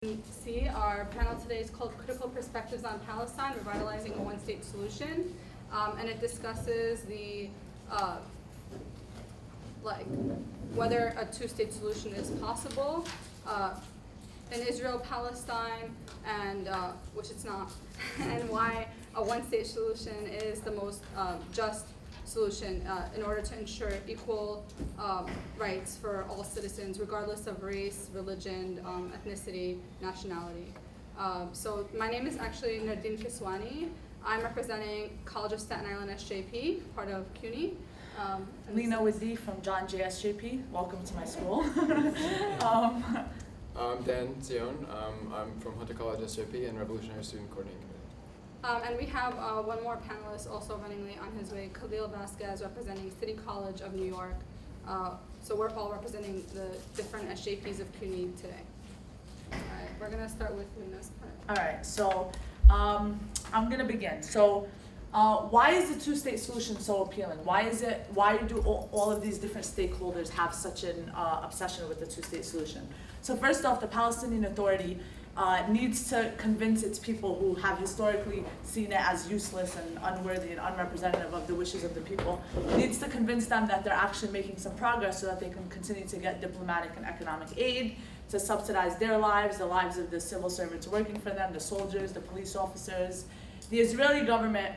NYC. Our panel today is called Critical Perspectives on Palestine, Revitalizing a One-State Solution. And it discusses the, whether a two-state solution is possible in Israel, Palestine, and which it's not, and why a one-state solution is the most just solution in order to ensure equal rights for all citizens, regardless of race, religion, ethnicity, nationality. So my name is actually Nardin Kiswani. I'm representing College of Staten Island SJP, part of CUNY. Lena Wizzi from John J. SJP. Welcome to my school. I'm Dan Zion. I'm from Hunter College SJP and Revolutionary Student Coordinating Committee. And we have one more panelist also running late on his way, Khalil Vasquez, representing City College of New York. So we're all representing the different SJPs of CUNY today. All right, we're gonna start with Lena's part. All right, so I'm gonna begin. So why is the two-state solution so appealing? Why do all of these different stakeholders have such an obsession with the two-state solution? So first off, the Palestinian Authority needs to convince its people who have historically seen it as useless and unworthy and unrepresentative of the wishes of the people, needs to convince them that they're actually making some progress so that they can continue to get diplomatic and economic aid to subsidize their lives, the lives of the civil servants working for them, the soldiers, the police officers. The Israeli government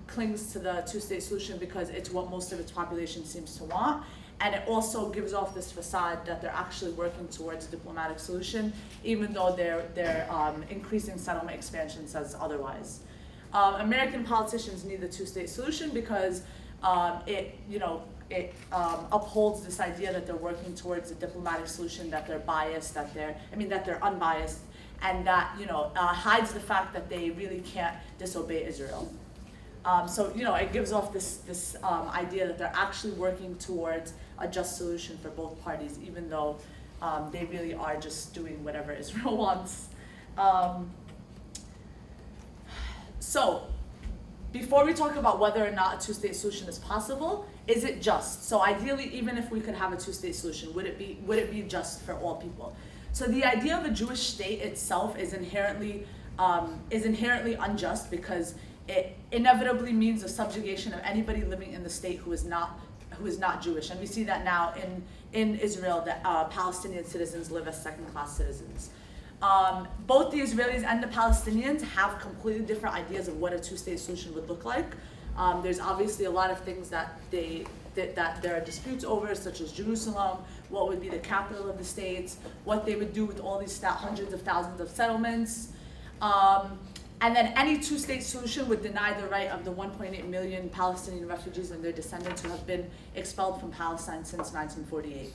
clings to the two-state solution because it's what most of its population seems to want. And it also gives off this facade that they're actually working towards a diplomatic solution, even though their increasing settlement expansion says otherwise. American politicians need the two-state solution because it upholds this idea that they're working towards a diplomatic solution, that they're biased, that they're unbiased, and that hides the fact that they really can't disobey Israel. So it gives off this idea that they're actually working towards a just solution for both parties, even though they really are just doing whatever Israel wants. So before we talk about whether or not a two-state solution is possible, is it just? So ideally, even if we could have a two-state solution, would it be just for all people? So the idea of a Jewish state itself is inherently unjust because it inevitably means the subjugation of anybody living in the state who is not Jewish, and we see that now in Israel that Palestinian citizens live as second-class citizens. Both the Israelis and the Palestinians have completely different ideas of what a two-state solution would look like. There's obviously a lot of things that there are disputes over, such as Jerusalem, what would be the capital of the states, what they would do with all these hundreds of thousands of settlements. And then any two-state solution would deny the right of the 1.8 million Palestinian refugees and their descendants who have been expelled from Palestine since 1948.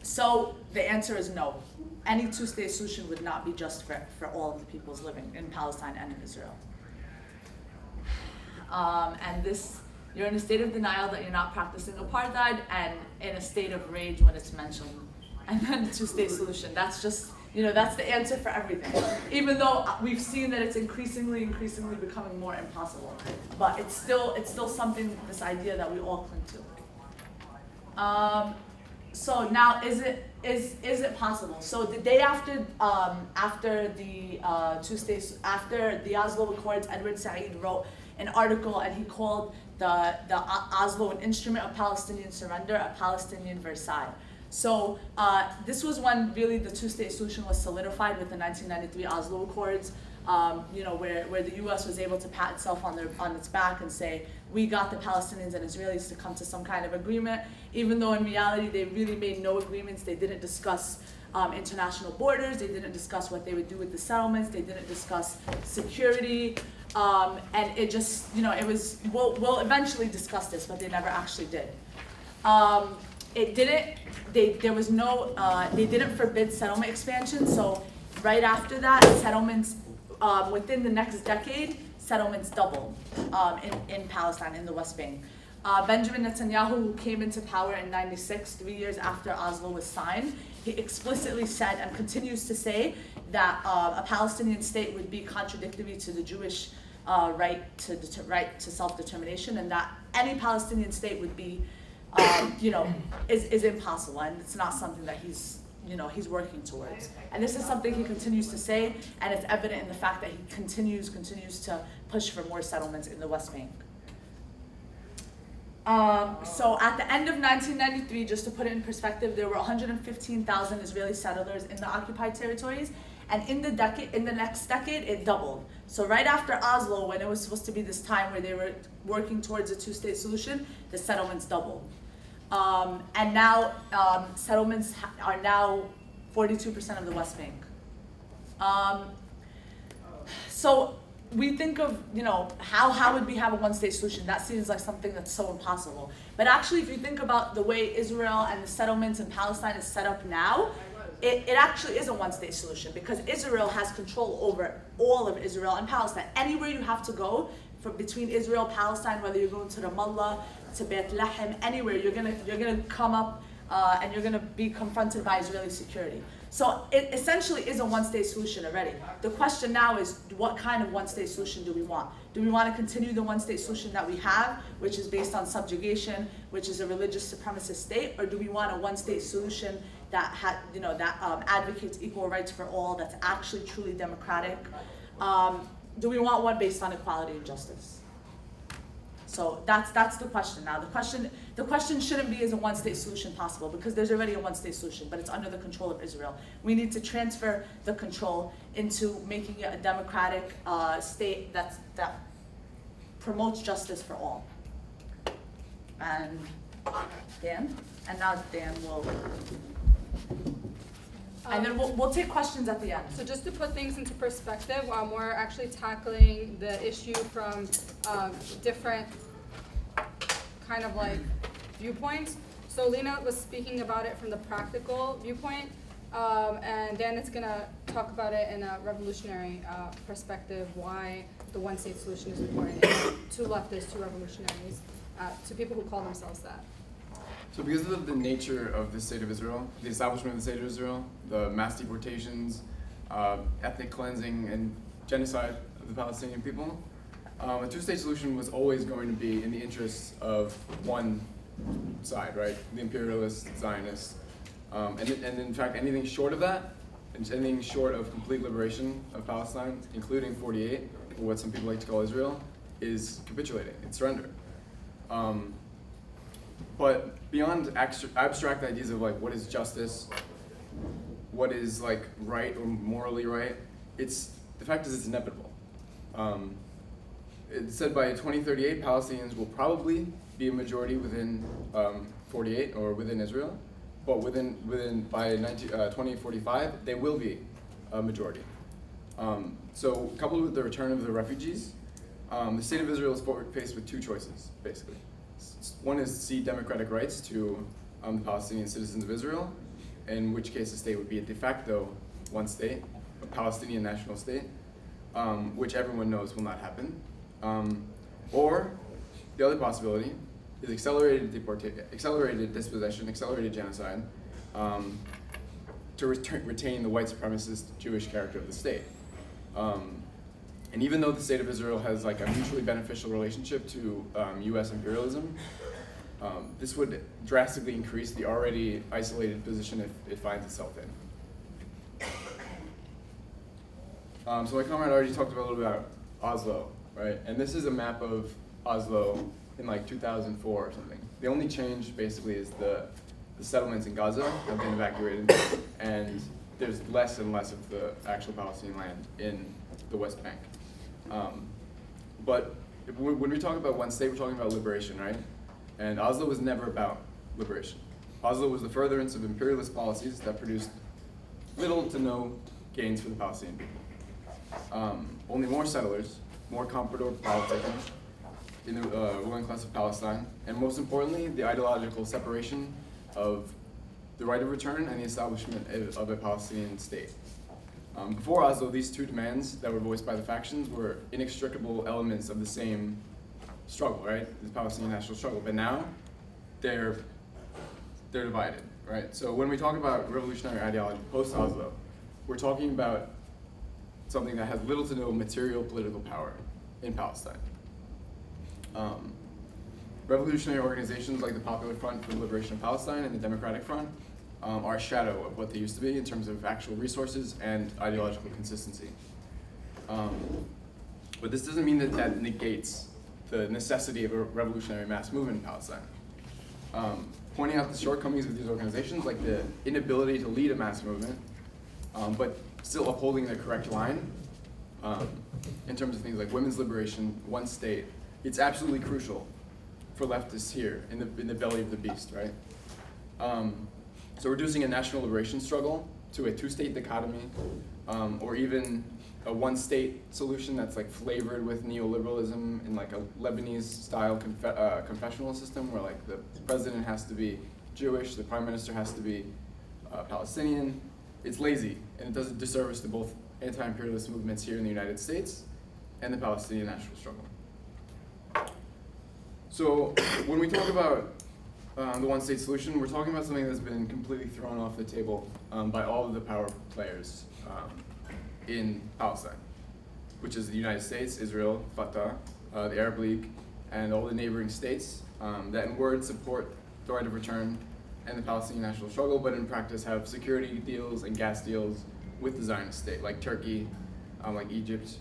So the answer is no. Any two-state solution would not be just for all of the peoples living in Palestine and in Israel. And this, you're in a state of denial that you're not practicing apartheid, and in a state of rage when it's mentioned. And then the two-state solution, that's just, that's the answer for everything. Even though we've seen that it's increasingly becoming more impossible. But it's still something, this idea that we all cling to. So now, is it possible? So the day after the after the Oslo Accords, Edward Said wrote an article, and he called the Oslo an instrument of Palestinian surrender, a Palestinian Versailles. So this was when really the two-state solution was solidified with the 1993 Oslo Accords, where the U.S. was able to pat itself on its back and say, we got the Palestinians and Israelis to come to some kind of agreement, even though in reality they really made no agreements. They didn't discuss international borders, they didn't discuss what they would do with the settlements, they didn't discuss security, and it just, it was, we'll eventually discuss this, but they never actually did. They didn't forbid settlement expansion, so right after that, settlements, within the next decade, settlements doubled in Palestine, in the West Bank. Benjamin Netanyahu, who came into power in '96, 3 years after Oslo was signed, he explicitly said and continues to say that a Palestinian state would be contradictory to the Jewish right to self-determination, and that any Palestinian state would be is impossible, and it's not something that he's he's working towards. And this is something he continues to say, and it's evident in the fact that he continues to push for more settlements in the West Bank. So at the end of 1993, just to put it in perspective, there were 115,000 Israeli settlers in the occupied territories, and in the next decade, it doubled. So right after Oslo, when it was supposed to be this time where they were working towards a two-state solution, the settlements doubled. And now settlements are now 42% of the West Bank. So we think of, how would we have a one-state solution? That seems like something that's so impossible. But actually, if you think about the way Israel and the settlements in Palestine is set up now, it actually is a one-state solution, because Israel has control over all of Israel and Palestine. Anywhere you have to go between Israel and Palestine, whether you're going to Ramallah, to Bethlehem, anywhere, you're gonna come up and you're gonna be confronted by Israeli security. So it essentially is a one-state solution already. The question now is, what kind of one-state solution do we want? Do we want to continue the one-state solution that we have, which is based on subjugation, which is a religious supremacist state, or do we want a one-state solution that advocates equal rights for all, that's actually truly democratic? Do we want one based on equality and justice? So that's the question now. The question shouldn't be, is a one-state solution possible, because there's already a one-state solution, but it's under the control of Israel. We need to transfer the control into making it a democratic state that promotes justice for all. And now Dan will, and then we'll take questions at the end. So just to put things into perspective, we're actually tackling the issue from different kind of like viewpoints. So Lena was speaking about it from the practical viewpoint, and Dan is gonna talk about it in a revolutionary perspective, why the one-state solution is important to leftists, to revolutionaries, to people who call themselves that. So because of the nature of the state of Israel, the establishment of the state of Israel, the mass deportations, ethnic cleansing, and genocide of the Palestinian people, a two-state solution was always going to be in the interests of one side, right? The imperialist Zionists. And in fact, anything short of that, and anything short of complete liberation of Palestine, including 48, or what some people like to call Israel, is capitulating, it's surrender. But beyond abstract ideas of like what is justice, what is like right or morally right, the fact is it's inevitable. It's said by 2038 Palestinians will probably be a majority within 48 or within Israel, but by 2045 they will be a majority. So coupled with the return of the refugees, the state of Israel is faced with two choices basically. One is to cede democratic rights to the Palestinian citizens of Israel, in which case the state would be a de facto one state, a Palestinian national state, which everyone knows will not happen. Or the other possibility is accelerated dispossession, accelerated genocide, to retain the white supremacist Jewish character of the state. And even though the state of Israel has like a mutually beneficial relationship to U.S. imperialism, this would drastically increase the already isolated position it finds itself in. So my comrade already talked about a little bit about Oslo, right? And this is a map of Oslo in like 2004 or something. The only change basically is the settlements in Gaza have been evacuated, and there's less and less of the actual Palestinian land in the West Bank. But when we talk about one state, we're talking about liberation, right? And Oslo was never about liberation. Oslo was the furtherance of imperialist policies that produced little to no gains for the Palestinian people. Only more settlers, more comprador politicians in the ruling class of Palestine, and most importantly, the ideological separation of the right of return and the establishment of a Palestinian state. Before Oslo, these two demands that were voiced by the factions were inextricable elements of the same struggle, right? The Palestinian national struggle. But now, they're divided, right? So when we talk about revolutionary ideology post-Oslo, we're talking about something that has little to no material political power in Palestine. Revolutionary organizations like the Popular Front for the Liberation of Palestine and the Democratic Front are a shadow of what they used to be in terms of actual resources and ideological consistency. But this doesn't mean that that negates the necessity of a revolutionary mass movement in Palestine. Pointing out the shortcomings of these organizations, like the inability to lead a mass movement, but still upholding the correct line in terms of things like women's liberation, one state, it's absolutely crucial for leftists here in the belly of the beast, right? So reducing a national liberation struggle to a two-state dichotomy, or even a one-state solution that's like flavored with neoliberalism in like a Lebanese-style confessional system where like the president has to be Jewish, the prime minister has to be Palestinian. It's lazy, and it does a disservice to both anti-imperialist movements here in the United States and the Palestinian national struggle. So when we talk about the one-state solution, we're talking about something that's been completely thrown off the table by all of the power players in Palestine, which is the United States, Israel, Fatah, the Arab League, and all the neighboring states that in word support the right of return and the Palestinian national struggle, but in practice have security deals and gas deals with the Zionist state, like Turkey, like Egypt.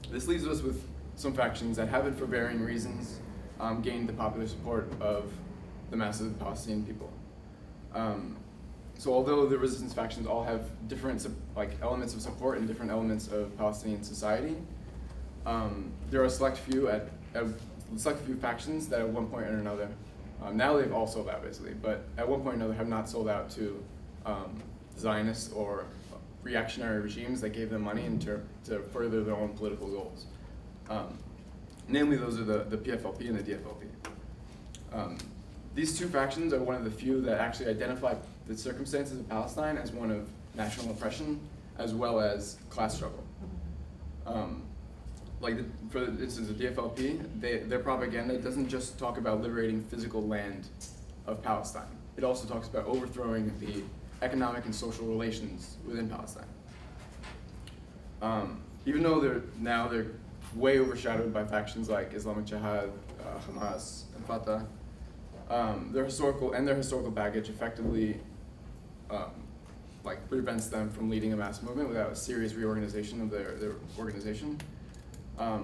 This leaves us with some factions that haven't, for varying reasons, gained the popular support of the masses of the Palestinian people. So although the resistance factions all have different elements of support and different elements of Palestinian society, there are a select few factions that at one point or another, now they've all sold out basically, but at one point or another have not sold out to Zionist or reactionary regimes that gave them money to further their own political goals. Namely, those are the PFLP and the DFLP. These two factions are one of the few that actually identify the circumstances of Palestine as one of national oppression as well as class struggle. For instance, the DFLP, their propaganda doesn't just talk about liberating physical land of Palestine. It also talks about overthrowing the economic and social relations within Palestine. Even though they're way overshadowed by factions like Islamic Jihad, Hamas, and Fatah, their historical baggage effectively prevents them from leading a mass movement without a serious reorganization of their organization.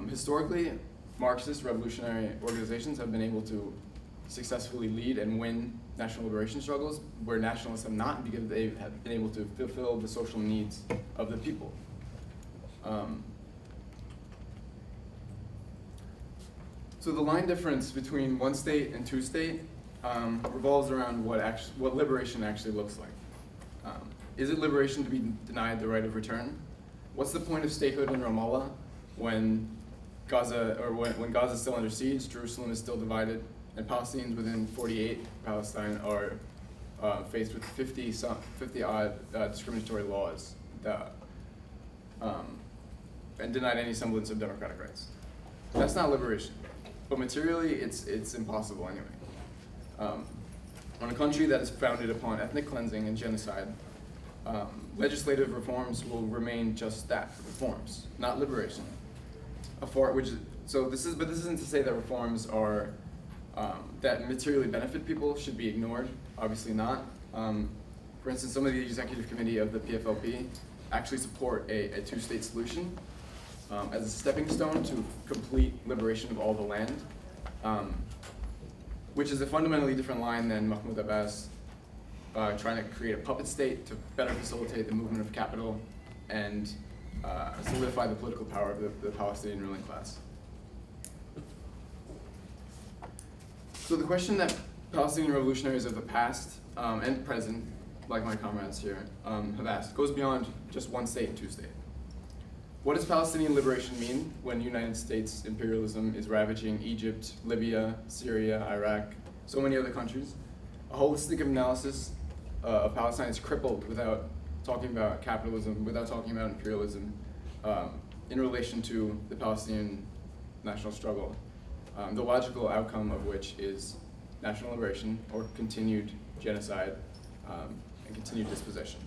Historically, Marxist revolutionary organizations have been able to successfully lead and win national liberation struggles where nationalists have not, because they have been able to fulfill the social needs of the people. So the line difference between one state and two state revolves around what liberation actually looks like. Is it liberation to be denied the right of return? What's the point of statehood in Ramallah when when Gaza is still under siege, Jerusalem is still divided, and Palestinians within 48 Palestine are faced with 50-odd discriminatory laws and denied any semblance of democratic rights? That's not liberation, but materially it's impossible anyway. On a country that is founded upon ethnic cleansing and genocide, legislative reforms will remain just that, reforms, not liberation. This isn't to say that reforms are that materially benefit people should be ignored. Obviously not. For instance, some of the executive committee of the PFLP actually support a two-state solution as a stepping stone to complete liberation of all the land, which is a fundamentally different line than Mahmoud Abbas trying to create a puppet state to better facilitate the movement of capital and solidify the political power of the Palestinian ruling class. So the question that Palestinian revolutionaries of the past and present, like my comrades here, have asked goes beyond just one state and two state. What does Palestinian liberation mean when United States imperialism is ravaging Egypt, Libya, Syria, Iraq, so many other countries? A holistic analysis of Palestine is crippled without talking about capitalism, without talking about imperialism, in relation to the Palestinian national struggle, the logical outcome of which is national liberation or continued genocide and continued dispossession.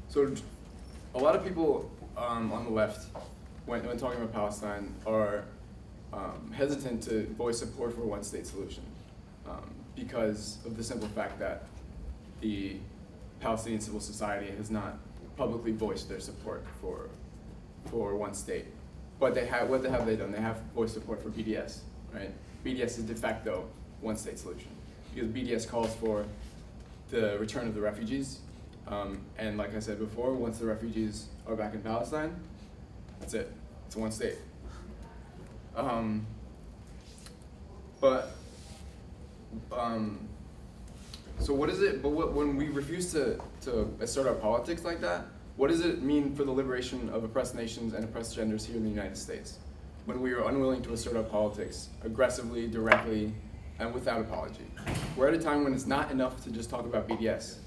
So a lot of people on the left, when talking about Palestine, are hesitant to voice support for a one-state solution because of the simple fact that the Palestinian civil society has not publicly voiced their support for one state. But what have they done? They have voiced support for BDS, right? BDS is de facto one state solution because BDS calls for the return of the refugees. And like I said before, once the refugees are back in Palestine, that's it. It's one state. So what is it? But when we refuse to assert our politics like that, what does it mean for the liberation of oppressed nations and oppressed genders here in the United States? When we are unwilling to assert our politics aggressively, directly, and without apology. We're at a time when it's not enough to just talk about BDS,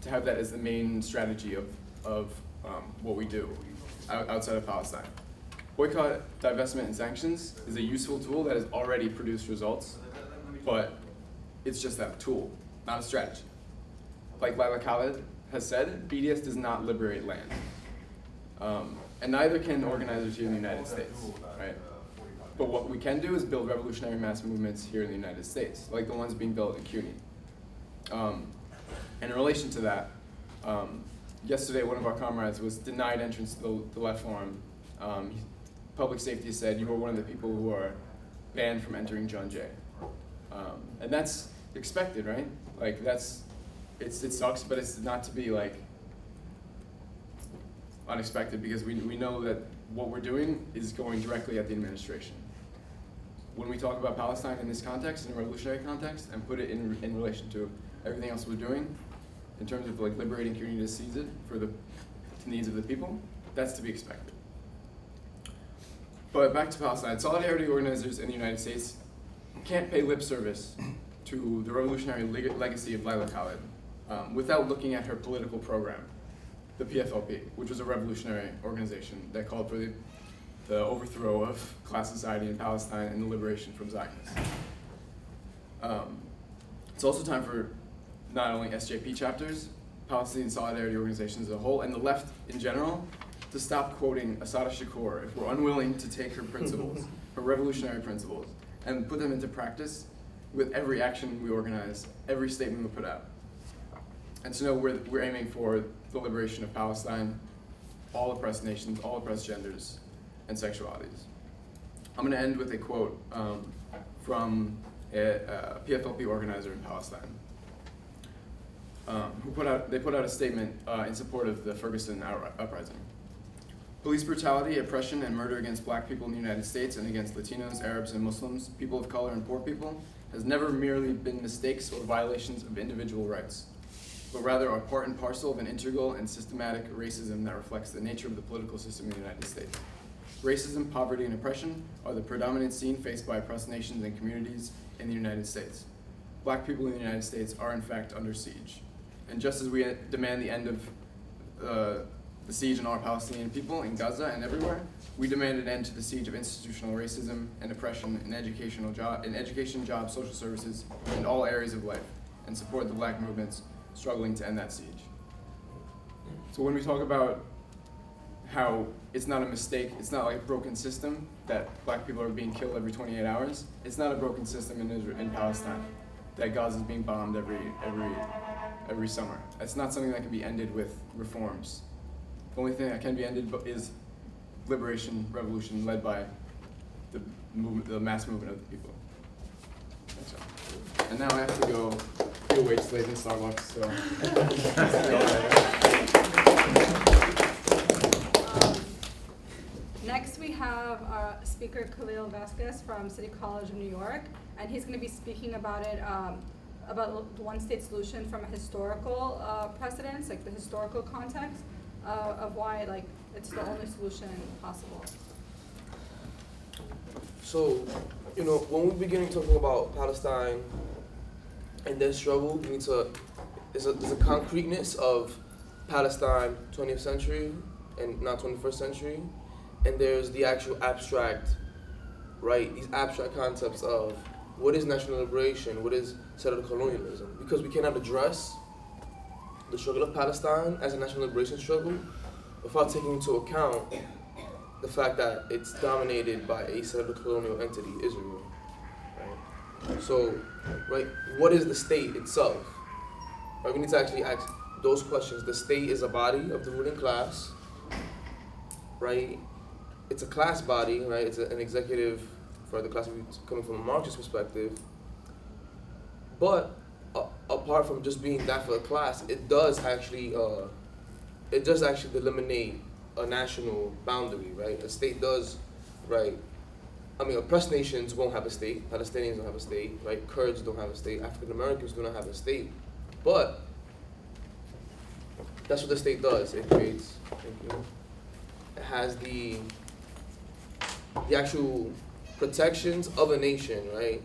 to have that as the main strategy of what we do outside of Palestine. Boycott, divestment, and sanctions is a useful tool that has already produced results, but it's just that tool, not a strategy. Like Laila Khaled has said, BDS does not liberate land. And neither can organizers here in the United States, right? But what we can do is build revolutionary mass movements here in the United States, like the ones being built in CUNY. And in relation to that, yesterday one of our comrades was denied entrance to the Left Forum. Public safety said, you were one of the people who are banned from entering John Jay. And that's expected, right? Like it sucks, but it's not to be like unexpected because we know that what we're doing is going directly at the administration. When we talk about Palestine in this context, in a revolutionary context, and put it in relation to everything else we're doing, in terms of like liberating CUNY to seize it for the needs of the people, that's to be expected. But back to Palestine, solidarity organizers in the United States can't pay lip service to the revolutionary legacy of Laila Khaled without looking at her political program, the PFLP, which was a revolutionary organization that called for the overthrow of class society in Palestine and the liberation from Zionists. It's also time for not only SJP chapters, Palestinian solidarity organizations as a whole, and the left in general, to stop quoting Assata Shakur if we're unwilling to take her principles, her revolutionary principles, and put them into practice with every action we organize, every statement we put out. And so no, we're aiming for the liberation of Palestine, all oppressed nations, all oppressed genders and sexualities. I'm gonna end with a quote from a PFLP organizer in Palestine. They put out a statement in support of the Ferguson uprising. Police brutality, oppression, and murder against black people in the United States and against Latinos, Arabs, and Muslims, people of color, and poor people has never merely been mistakes or violations of individual rights, but rather are part and parcel of an integral and systematic racism that reflects the nature of the political system in the United States. Racism, poverty, and oppression are the predominant scene faced by oppressed nations and communities in the United States. Black people in the United States are in fact under siege. And just as we demand the end of the siege on our Palestinian people in Gaza and everywhere, we demand an end to the siege of institutional racism and oppression in education, jobs, social services, and all areas of life, and support the black movements struggling to end that siege. So when we talk about how it's not a mistake, it's not like a broken system, that black people are being killed every 28 hours, it's not a broken system in Palestine, that Gaza is being bombed every summer. It's not something that can be ended with reforms. The only thing that can be ended is liberation, revolution, led by the mass movement of the people. That's all. And now I have to go be a wage slave in Starbucks, so. Next we have our speaker Khalil Vasquez from City College of New York, and he's going to be speaking about it, about the one-state solution from a historical precedence, like the historical context of why like it's the only solution possible. So, when we're beginning talking about Palestine and their struggle, we need to, there's a concreteness of Palestine 20th century and not 21st century, and there's the actual abstract, right? These abstract concepts of what is national liberation, what is settler colonialism, because we cannot address the struggle of Palestine as a national liberation struggle without taking into account the fact that it's dominated by a settler colonial entity, Israel. Right? So, right, what is the state itself? Right? We need to actually ask those questions. The state is a body of the ruling class, right? It's a class body, right? It's an executive for the class coming from a Marxist perspective. But apart from just being that for the class, it does actually eliminate a national boundary, right? A state does, right? I mean, oppressed nations won't have a state. Palestinians don't have a state, right? Kurds don't have a state. African Americans do not have a state. But that's what the state does. It creates, it has the actual protections of a nation, right?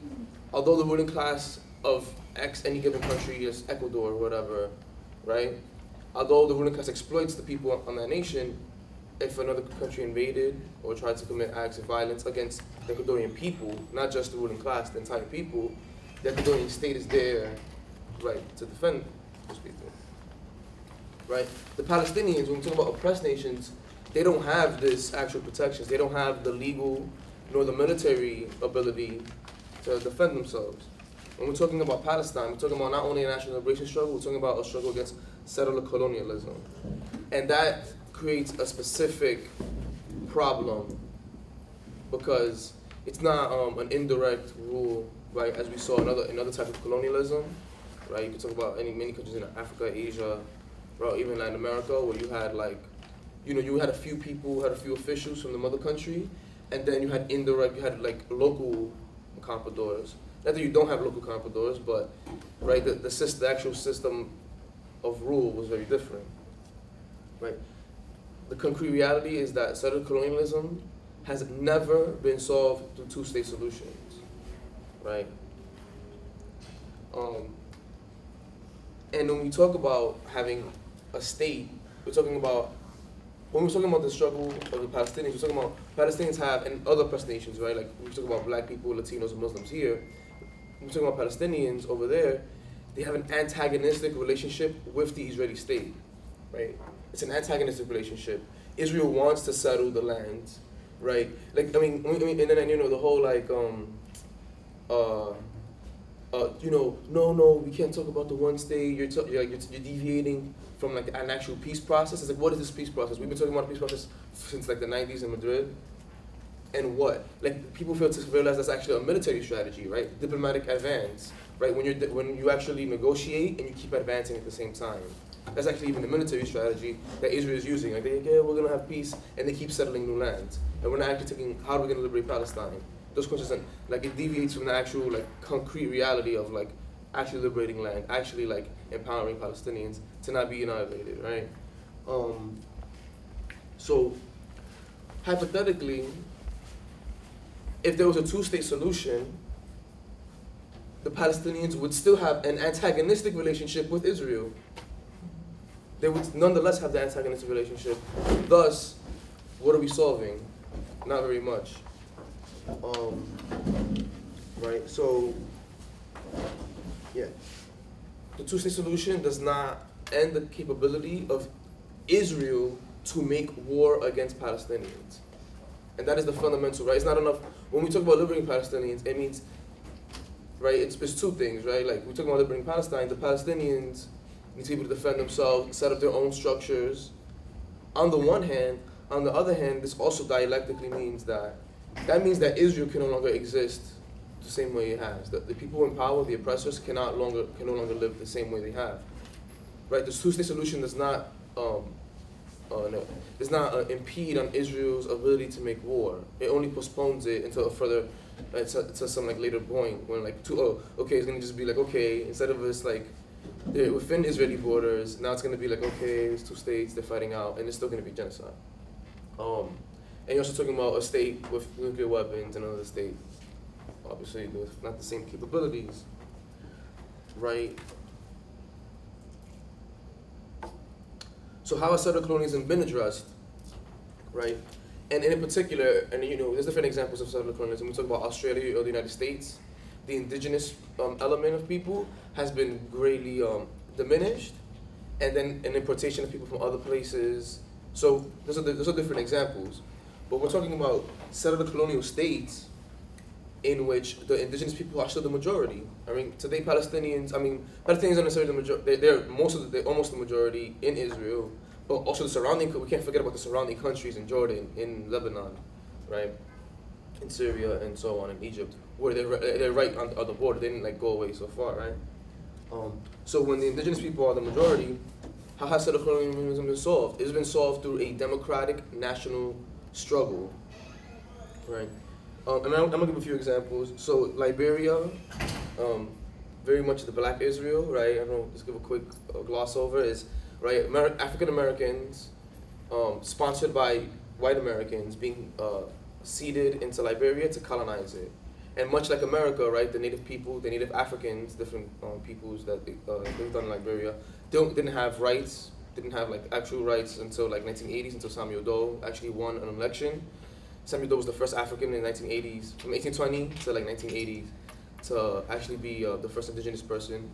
Although the ruling class of any given country is Ecuador or whatever, right? Although the ruling class exploits the people on that nation, if another country invaded or tried to commit acts of violence against the Ecuadorian people, not just the ruling class, the entire people, the Ecuadorian state is there, right, to defend those people, right? The Palestinians, when we talk about oppressed nations, they don't have this actual protections. They don't have the legal nor the military ability to defend themselves. When we're talking about Palestine, we're talking about not only a national liberation struggle, we're talking about a struggle against settler colonialism. And that creates a specific problem because it's not an indirect rule, right, as we saw in other type of colonialism, right? You can talk about many countries in Africa, Asia, or even Latin America, where you had you had a few people, had a few officials from the mother country, and then you had local compradors. Not that you don't have local compradors, but right, the actual system of rule was very different, right? The concrete reality is that settler colonialism has never been solved through two-state solutions, right? And when we talk about having a state, when we're talking about the struggle of the Palestinians, we're talking about Palestinians have, and other oppressed nations, right? Like, we talk about black people, Latinos, and Muslims here. When we're talking about Palestinians over there, they have an antagonistic relationship with the Israeli state, right? It's an antagonistic relationship. Israel wants to settle the land, right? Like, I mean, and then, the whole, no, we can't talk about the one state, you're deviating from an actual peace process. It's like, what is this peace process? We've been talking about the peace process since the 90s in Madrid. And what? Like, people fail to realize that's actually a military strategy, right? Diplomatic advance, right? When you actually negotiate and you keep advancing at the same time. That's actually even the military strategy that Israel is using. Like, we're gonna have peace, and they keep settling new lands. And we're not actually thinking, how are we gonna liberate Palestine? Those questions, it deviates from the actual, concrete reality of, actually liberating land, actually, empowering Palestinians to not be annihilated, right? So, hypothetically, if there was a two-state solution, the Palestinians would still have an antagonistic relationship with Israel. They would nonetheless have the antagonistic relationship. Thus, what are we solving? Not very much. Right, so, yeah. The two-state solution does not end the capability of Israel to make war against Palestinians. And that is the fundamental, right? It's not enough. When we talk about liberating Palestinians, it means, right, it's two things, right? Like, we're talking about liberating Palestine, the Palestinians need to be able to defend themselves, set up their own structures. On the one hand, on the other hand, this also dialectically means that Israel can no longer exist the same way it has. The people in power, the oppressors, can no longer live the same way they have. Right? This two-state solution does not impede on Israel's ability to make war. It only postpones it until a further, to some later point when it's gonna just be instead of us they're within Israeli borders, now it's gonna be it's two states, they're fighting out, and it's still gonna be genocide. And you're also talking about a state with nuclear weapons and another state, obviously, with not the same capabilities, right? So how has settler colonialism been addressed, right? And in particular, there's different examples of settler colonialism. We talk about Australia or the United States. The indigenous element of people has been greatly diminished, and then an importation of people from other places. So those are different examples. But we're talking about settler colonial states, in which the indigenous people are still the majority. I mean, today Palestinians aren't necessarily the majority. They're almost the majority in Israel, but also the surrounding. We can't forget about the surrounding countries in Jordan, in Lebanon, right, in Syria, and so on, in Egypt, where they're right on the border. They didn't like go away so far, right? So when the indigenous people are the majority, how has settler colonialism been solved? It's been solved through a democratic national struggle, right? And I'm gonna give a few examples. So Liberia, very much the Black Israel, right? I don't know, just give a quick gloss over. Is right, African Americans, sponsored by white Americans, being seeded into Liberia to colonize it. And much like America, right, the native people, the native Africans, different peoples that lived on Liberia, didn't have rights, didn't have like actual rights until like 1980s, until Samuel Doe actually won an election. Samuel Doe was the first African in the 1980s, from 1820 to like 1980s, to actually be the first indigenous person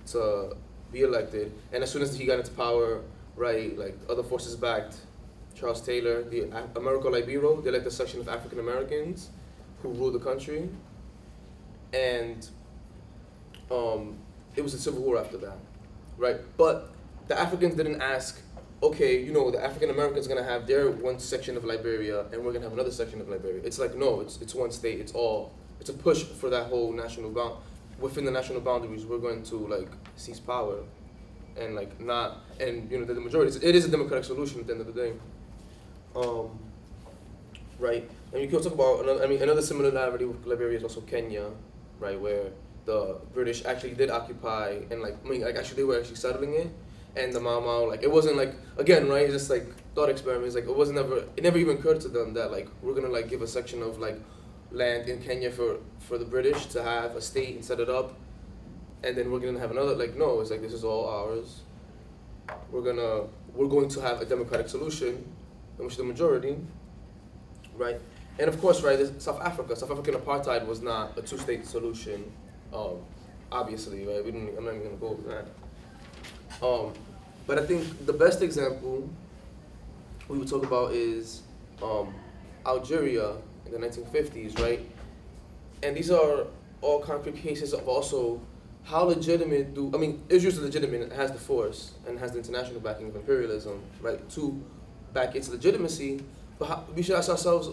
to be elected. And as soon as he got into power, right, like other forces backed Charles Taylor, the Americo Libero, they elected a section of African Americans who ruled the country. And it was a civil war after that, right? But the Africans didn't ask, okay, you know, the African Americans are gonna have their one section of Liberia and we're gonna have another section of Liberia. It's like, no, it's one state, it's a push for that whole national within the national boundaries, we're going to like seize power and like not, and you know, the majority, it is a democratic solution at the end of the day. Right, and you can talk about another similarity with Liberia is also Kenya, right, where the British actually did occupy and actually they were actually settling it. And the Mau Mau, like, it wasn't like, again, right, it's just like thought experiments, like it never even occurred to them that like we're gonna like give a section of like land in Kenya for the British to have a state and set it up, and then we're gonna have another, like, no, it's like this is all ours. We're going to have a democratic solution in which the majority, right? And of course, right, South African apartheid was not a two-state solution, obviously, right? I'm not even gonna go over that. But I think the best example we would talk about is Algeria in the 1950s, right? And these are all concrete cases of also how legitimate Israel's legitimate, it has the force and has the international backing of imperialism, right, to back its legitimacy. But we should ask ourselves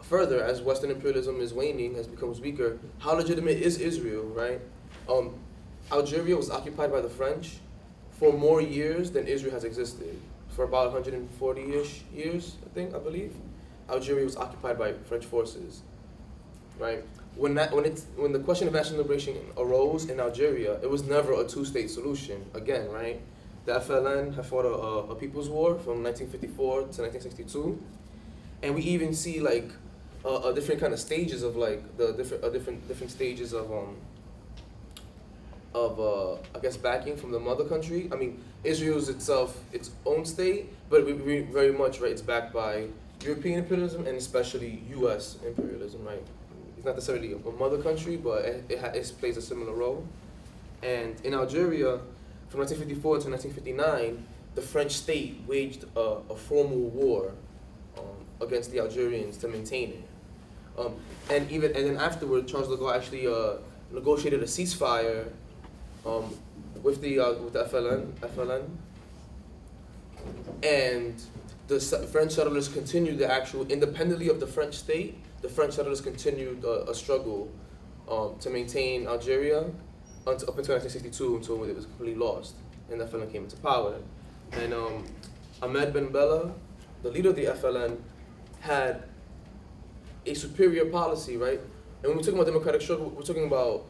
further, as Western imperialism is waning, has becomes weaker, how legitimate is Israel, right? Algeria was occupied by the French for more years than Israel has existed. For about 140-ish years, I believe, Algeria was occupied by French forces, right? When the question of national liberation arose in Algeria, it was never a two-state solution. Again, right? The FLN have fought a people's war from 1954 to 1962, and we even see like a different kind of stages of like the different stages of I guess backing from the mother country. I mean, Israel's itself its own state, but we very much, right, it's backed by European imperialism and especially U.S. imperialism, right? It's not necessarily a mother country, but it plays a similar role. And in Algeria, from 1954 to 1959, the French state waged a formal war against the Algerians to maintain it. And then afterward, Charles de Gaulle actually negotiated a ceasefire with the FLN, and the French settlers continued the actual, independently of the French state, the French settlers continued a struggle to maintain Algeria up until 1962, until it was completely lost, and the FLN came into power. And Ahmed Ben Bella, the leader of the FLN, had a superior policy, right? And when we're talking about democratic struggle, we're talking about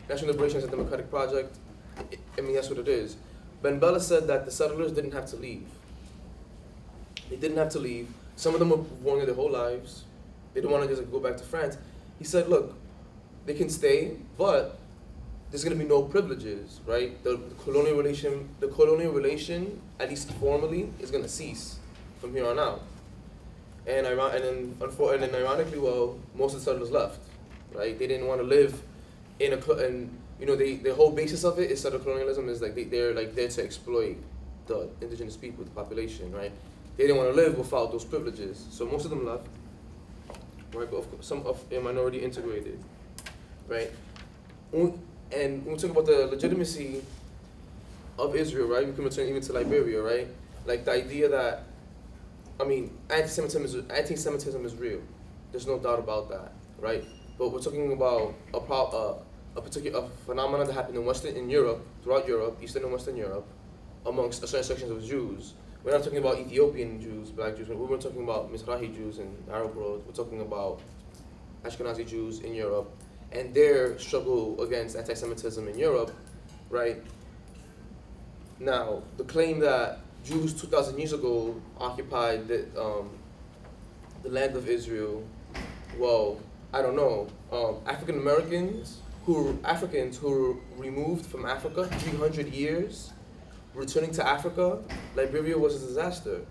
national liberation as a democratic project. I mean, that's what it is. Ben Bella said that the settlers didn't have to leave. They didn't have to leave. Some of them were born their whole lives. They didn't want to just go back to France. He said, look, they can stay, but there's going to be no privileges, right? The colonial relation, at least formally, is going to cease from here on out. And then ironically, well, most of the settlers left, right? They didn't want to live the whole basis of it is settler colonialism is like they're there to exploit the indigenous people, the population, right? They didn't want to live without those privileges, so most of them left. right? But some of a minority integrated, right? And when we talk about the legitimacy of Israel, right? We can return even to Liberia, right? Like the idea that, I mean, anti-Semitism is real. There's no doubt about that, right? But we're talking about a particular phenomenon that happened in Europe, throughout Europe, Eastern and Western Europe, amongst certain sections of Jews. We're not talking about Ethiopian Jews, Black Jews. We're talking about Mizrahi Jews in Arab world. We're talking about Ashkenazi Jews in Europe and their struggle against anti-Semitism in Europe, right? Now, the claim that Jews 2,000 years ago occupied the land of Israel, well, I don't know. Africans who were removed from Africa 300 years, returning to Africa, Liberia was a disaster,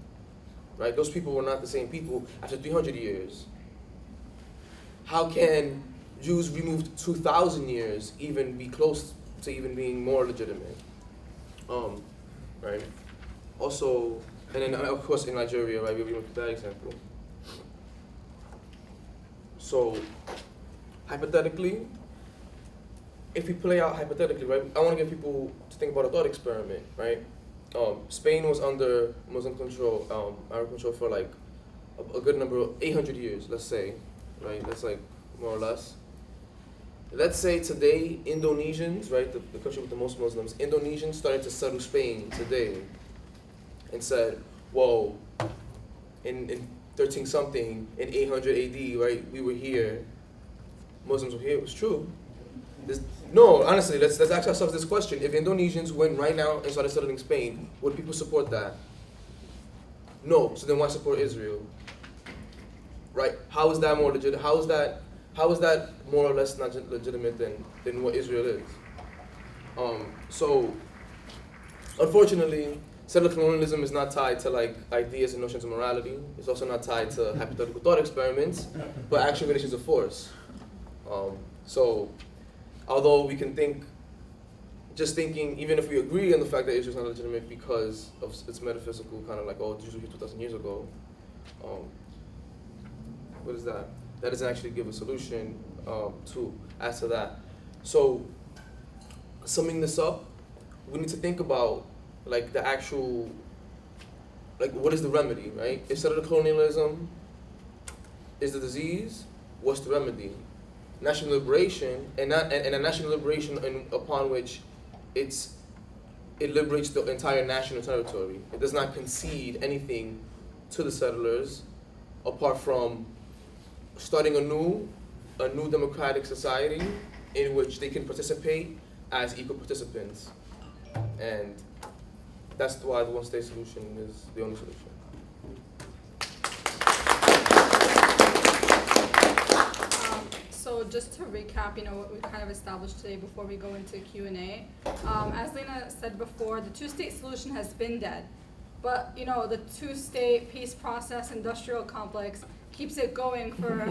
right? Those people were not the same people after 300 years. How can Jews removed 2,000 years even be close to even being more legitimate? Right? Also, and then of course in Nigeria, right, we went to that example. So, hypothetically, if we play out hypothetically, right, I want to get people to think about a thought experiment, right? Spain was under Muslim control, Arab control for like a good number of 800 years, let's say, right? That's like more or less. Let's say today, Indonesians, right, the country with the most Muslims, Indonesians started to settle Spain today and said, whoa, in 13 something, in 800 AD, right, we were here, Muslims were here, it was true. No, honestly, let's ask ourselves this question. If Indonesians went right now and started settling Spain, would people support that? No, so then why support Israel? Right, how is that more legit? How is that more or less not legitimate than what Israel is? So, unfortunately, settler colonialism is not tied to like ideas and notions of morality. It's also not tied to hypothetical thought experiments, but actual relations of force. So, although we can think, just thinking, even if we agree on the fact that Israel is not legitimate because of its metaphysical kind of like, oh, Jews were here 2,000 years ago, what is that? That doesn't actually give a solution as to that. So, summing this up, we need to think about like the actual, like what is the remedy, right? If settler colonialism is the disease, what's the remedy? National liberation, and a national liberation upon which it liberates the entire national territory. It does not concede anything to the settlers apart from starting a new democratic society in which they can participate as equal participants. And that's why the one-state solution is the only solution. So just to recap, what we kind of established today before we go into Q&A. As Lena said before, the two-state solution has been dead. But, the two-state peace process industrial complex keeps it going for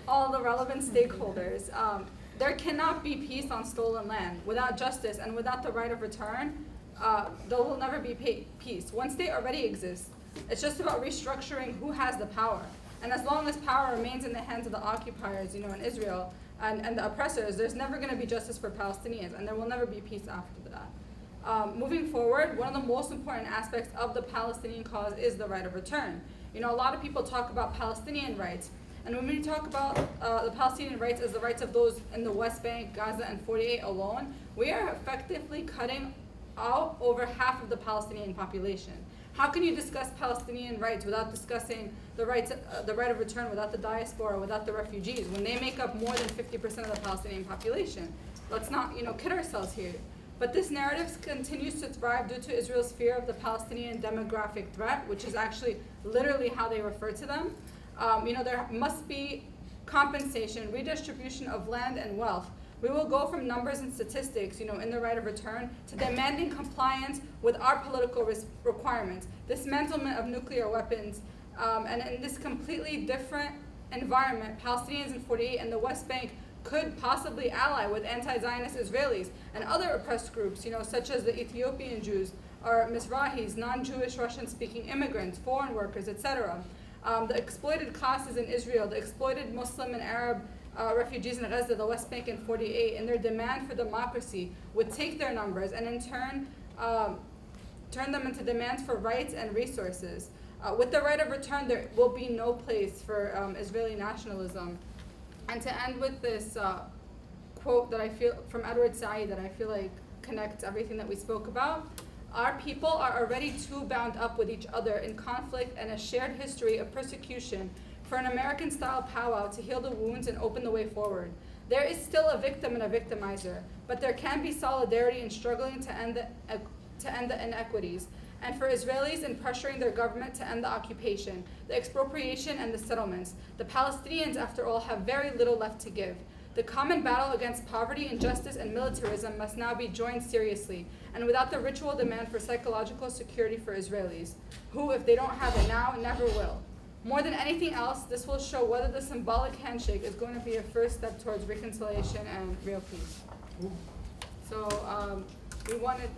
all the relevant stakeholders. There cannot be peace on stolen land. Without justice and without the right of return, there will never be peace. One state already exists. It's just about restructuring who has the power. And as long as power remains in the hands of the occupiers, in Israel, and the oppressors, there's never going to be justice for Palestinians, and there will never be peace after that. Moving forward, one of the most important aspects of the Palestinian cause is the right of return. A lot of people talk about Palestinian rights, and when we talk about the Palestinian rights as the rights of those in the West Bank, Gaza, and 48 alone, we are effectively cutting out over half of the Palestinian population. How can you discuss Palestinian rights without discussing the right of return, without the diaspora, without the refugees, when they make up more than 50% of the Palestinian population? Let's not, kid ourselves here. But this narrative continues to thrive due to Israel's fear of the Palestinian demographic threat, which is actually literally how they refer to them. There must be compensation, redistribution of land and wealth. We will go from numbers and statistics, in the right of return, to demanding compliance with our political requirements, dismantlement of nuclear weapons, and in this completely different environment, Palestinians in 48 and the West Bank could possibly ally with anti-Zionist Israelis and other oppressed groups, such as the Ethiopian Jews or Mizrahis, non-Jewish Russian-speaking immigrants, foreign workers, etc. The exploited classes in Israel, the exploited Muslim and Arab refugees in Gaza, the West Bank in 48, and their demand for democracy would take their numbers and in turn turn them into demands for rights and resources. With the right of return, there will be no place for Israeli nationalism. And to end with this quote that I feel from Edward Said that I feel like connects everything that we spoke about. Our people are already too bound up with each other in conflict and a shared history of persecution for an American-style powwow to heal the wounds and open the way forward. There is still a victim and a victimizer, but there can be solidarity in struggling to end the inequities, and for Israelis in pressuring their government to end the occupation, the expropriation, and the settlements. The Palestinians, after all, have very little left to give. The common battle against poverty, injustice, and militarism must now be joined seriously, and without the ritual demand for psychological security for Israelis, who, if they don't have it now, never will. More than anything else, this will show whether the symbolic handshake is going to be a first step towards reconciliation and real peace. So we wanted,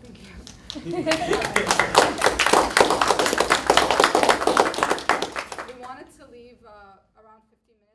thank you. We wanted to leave around 15 minutes.